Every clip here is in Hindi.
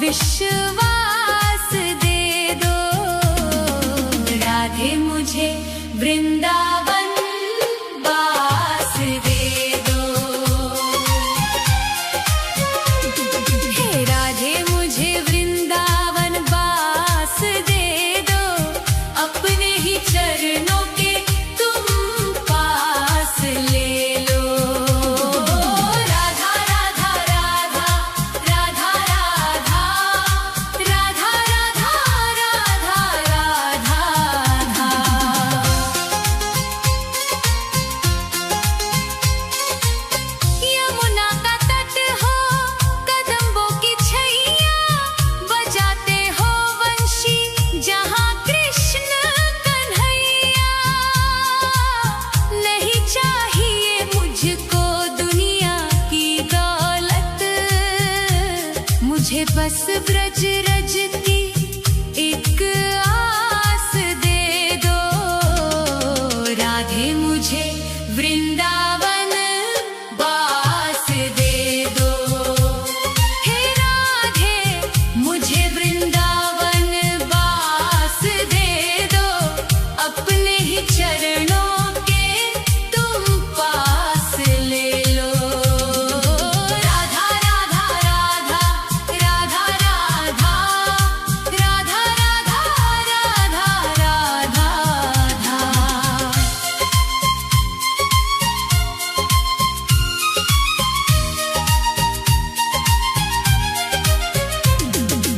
विश्वास दे दो। राधे मुझे वृंदावन वास दे दो। हे राधे मुझे वृंदावन वास दे दो। अपने ही चरणों के तुम पास ले लो। राधा राधा राधा राधा राधा राधा राधा राधा राधा राधा। यमुना का तट हो कदम्बों की छैया, बजाते हो वंशी जहाँ कृष्ण कन्हैया। नहीं चाहिए मुझको दुनिया की दौलत, मुझे बस ब्रज रज की एक आस दे दो। राधे मुझे वृंदावन वास दे दो। हे राधे मुझे वृंदावन वास दे दो। अपने ही चरणों के तुम पास ले लो। राधा राधा राधा राधा राधा राधा राधा राधा राधा राधा।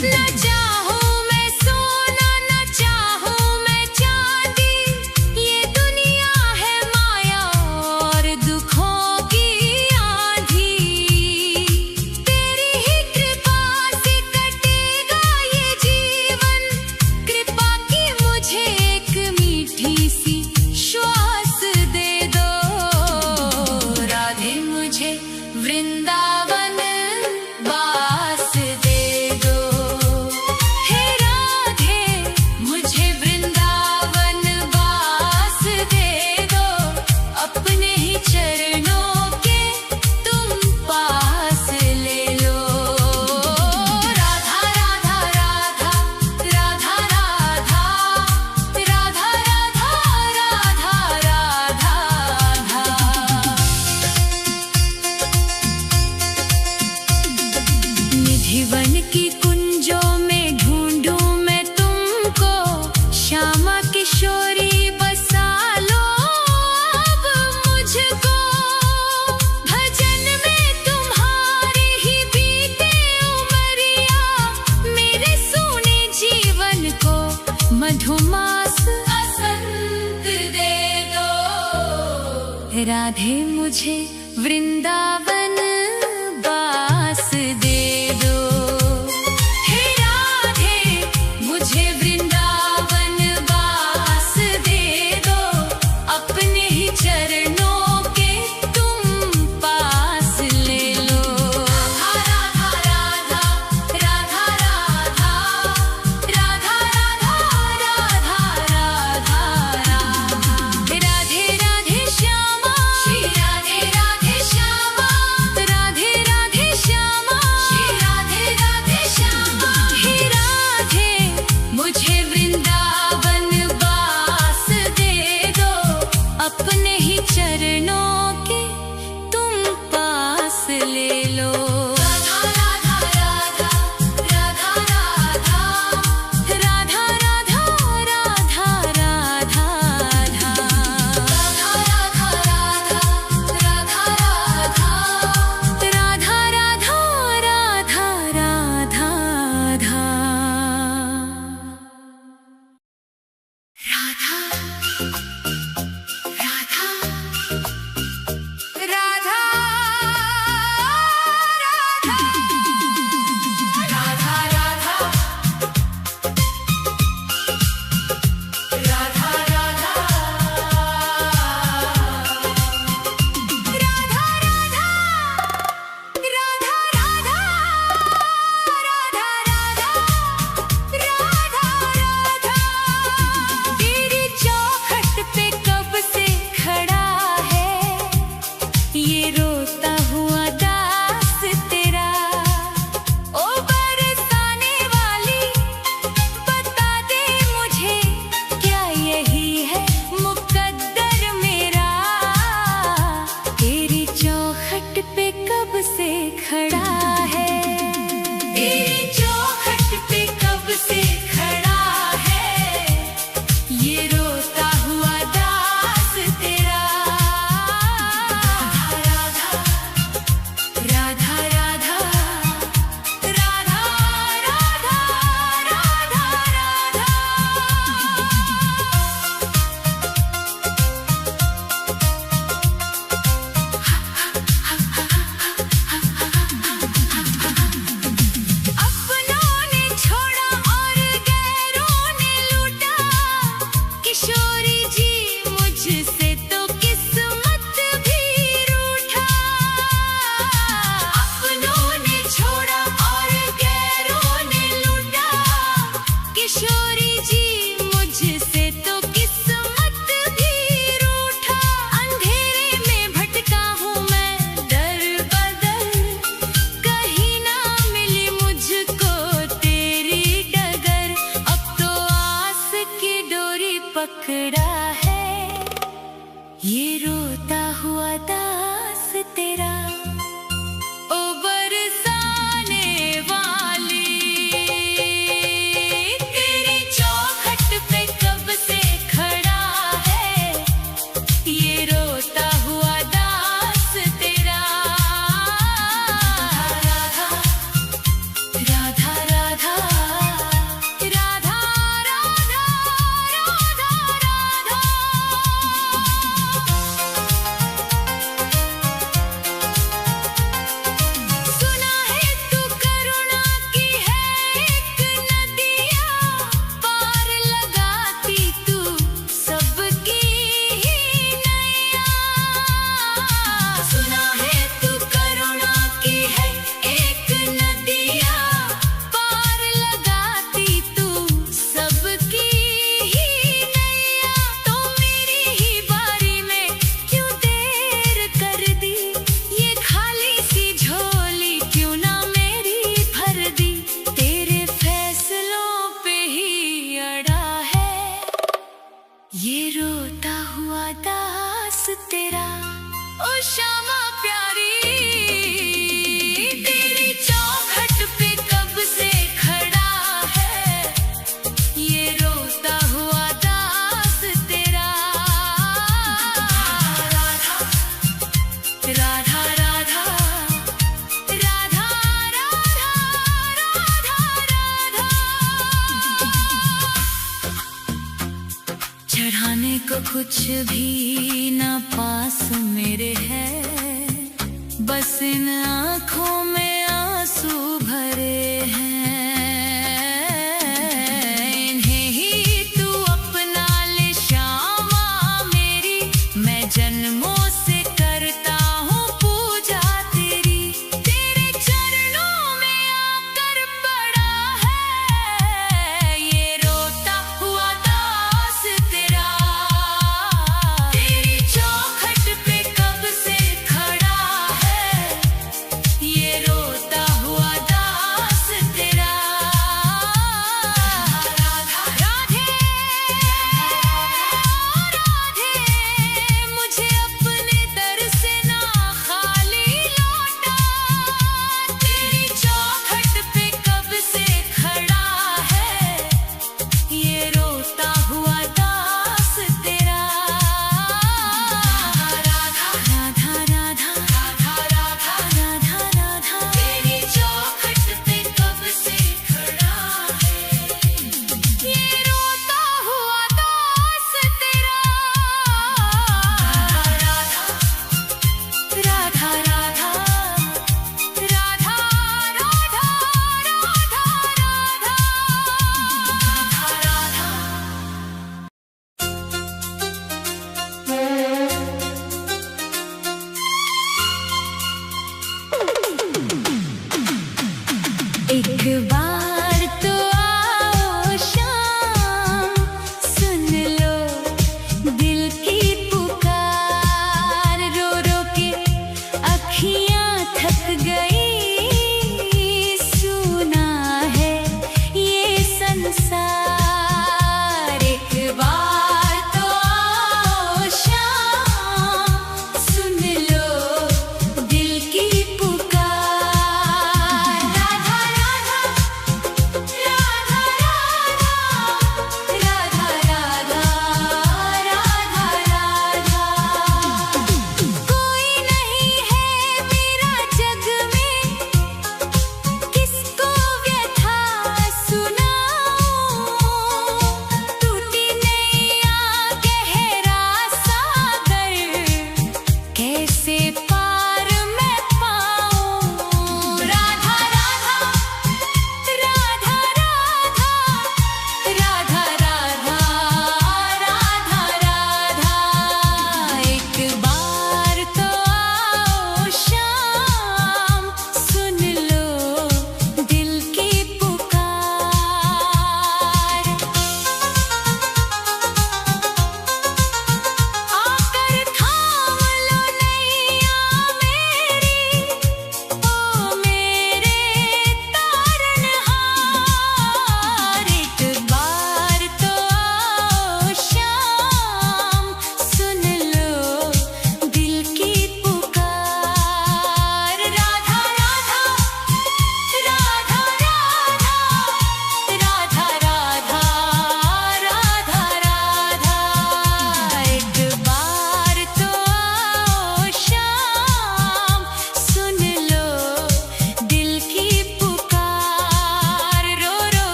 न चाहूं मैं सोना न चाहूं मैं चांदी, ये दुनिया है माया और दुखों की आंधी। तेरी ही कृपा से कटेगा ये जीवन, कृपा की मुझे एक मीठी सी श्वास दे दो। राधे मुझे वृंदावन वास दे दो। हे राधे मुझे वृंदावन वास दे दो। अपने ही चरणों के तुम पास ले लो। राधा राधा राधा राधा राधा राधा राधा राधा राधा राधा। निधिवन की कुंजों में ढूंढूं मैं तुमको, श्यामा किशोरी बसा लो अब मुझको। भजन में तुम्हारी ही बीते उमरिया, मेरे सूने जीवन को मधुमास बसंत दे दो। राधे मुझे वृंदावन वास दे दो। हे राधे मुझे वृंदावन वास दे दो। अपने ही चरणों के तुम पास ले लो। राधा राधा राधा राधा राधा राधा राधा राधा राधा। राधे राधे श्यामा श्री राधे राधे श्यामा तेरी चौखट पे कब से खड़ा है ये रोता हुआ दास तेरा। राधा राधा राधा राधा राधा राधा राधा। अपनों ने छोड़ा और गैरों ने लूटा, किशोरी जी मुझसे तो किस्मत भी रूठा। अपनों ने छोड़ा और गैरों ने लूटा, किशोरी जी मुझसे तो किस्मत भी रूठा। अंधेरे में भटका हूँ मैं दर बदर, कहीं ना मिली मुझको तेरी डगर। अब तो आस की डोरी पकड़ा है ये रोता हुआ दास तेरा। ओ बरसाने वाली तेरी चौखट पे कब से खड़ा है ये रोता हुआ दास तेरा। राधा राधा राधा राधा राधा राधा राधा। सुना है तू करुणा की है एक नदिया, पार लगाती तू सबकी ही नैया। सुना है तू करुणा की है एक नदिया, पार लगाती तू सबकी ही नैया। तो मेरी ही बारी में क्यों देर कर दी, ये खाली सी झोली क्यों ना मेरी भर दी। तेरे फैसलों पे ही अड़ा है ये रोता हुआ दास तेरा। ओ श्यामा प्यारी तेरी चौखट पे कब से खड़ा है ये रोता हुआ दास तेरा। राधा राधा राधा राधा राधा राधा। चढ़ाने को कुछ भी ना पास मेरे है, बस इन आँखों में आंसू भरे हैं। इन्हें ही तू अपना ले श्यामा मेरी, मैं जन्मों से करता हूँ पूजा तेरी। तेरे चरणों में आकर पड़ा है ये रोता हुआ दास तेरा। तेरी चौखट पे कब से खड़ा है ये रोता हुआ दास तेरा। राधा राधे राधे मुझे अपने दर से ना खाली लौटा। तेरी चौखट पे कब से खड़ा है ये रोता हुआ दास तेरा। राधा राधा राधा राधा राधा राधा। तेरी चौखट पे कब से खड़ा है ये रोता हुआ दास तेरा। राधा राधा राधा राधा राधा एक बार तो आओ शाम, सुन लो दिल की पुकार। रो रो के अखियाँ थक गई, सुना है ये संसार। एक बार तो आओ शाम, सुन लो दिल की पुकार। राधा राधा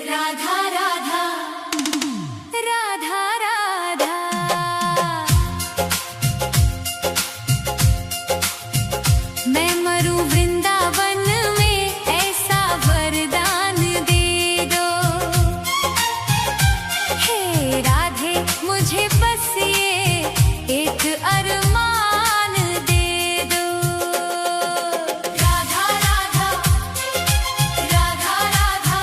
राधा राधा राधा राधा। मैं मरूं वृंदावन में, ऐसा वरदान दे दो। हे राधे मुझे बस ये एक अरमान दे दो। राधा राधा राधा राधा राधा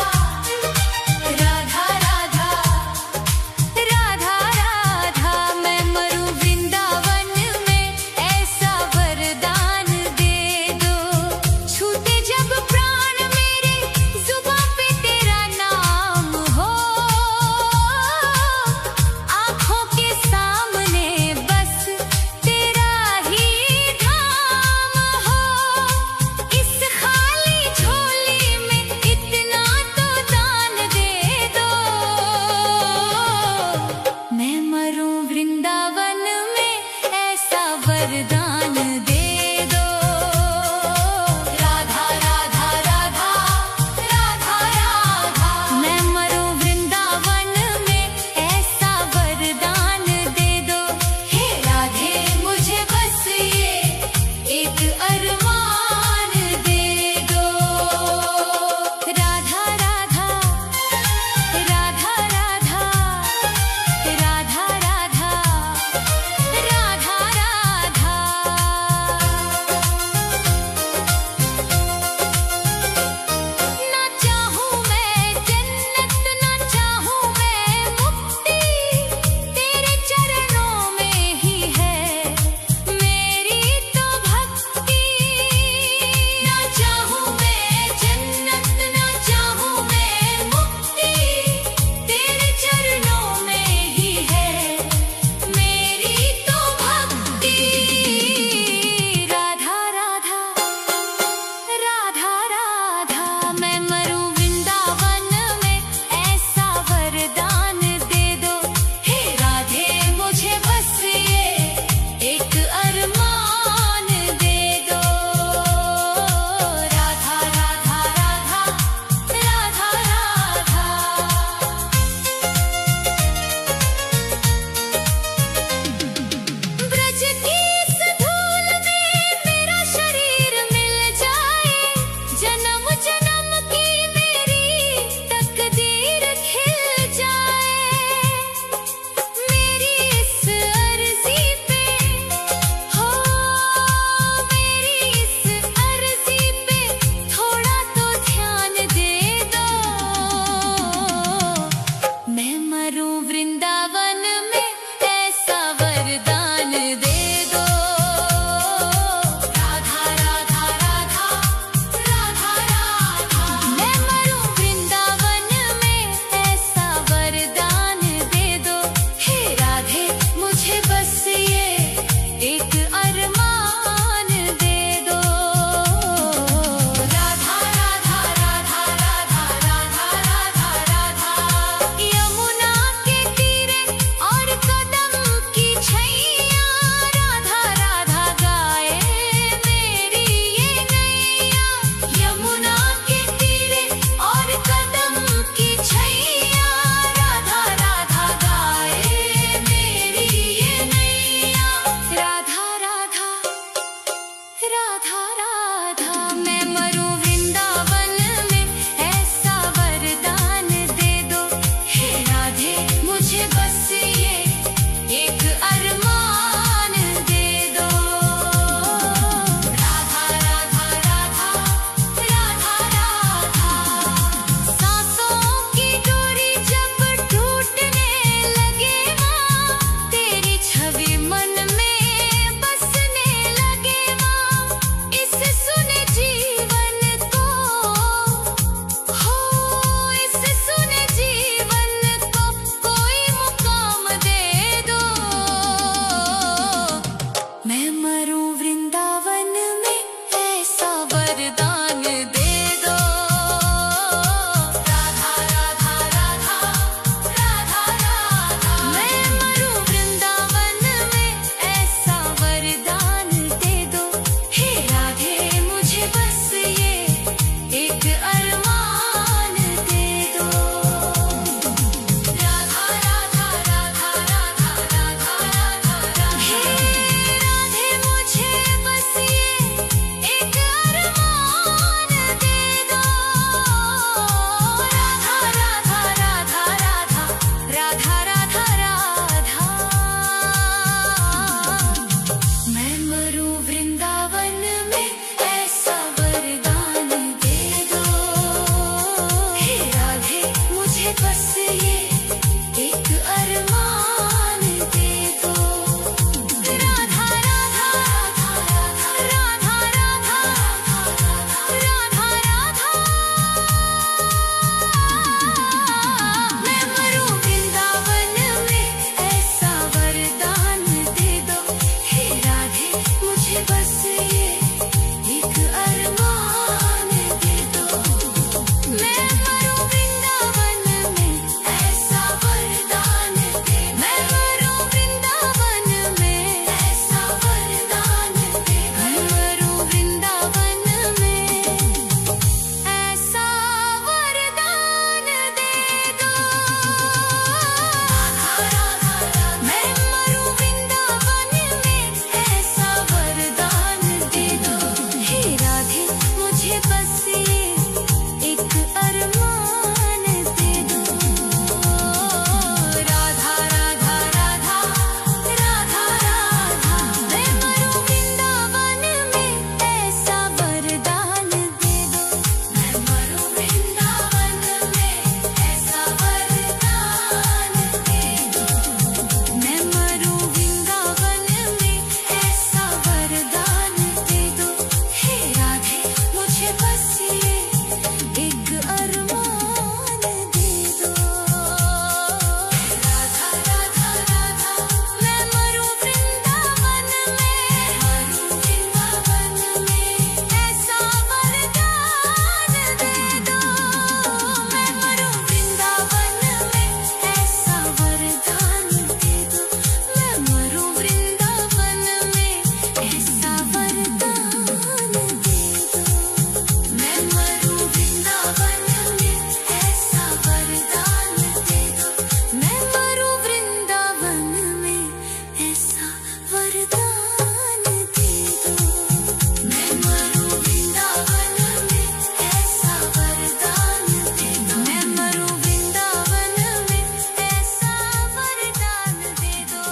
बस ये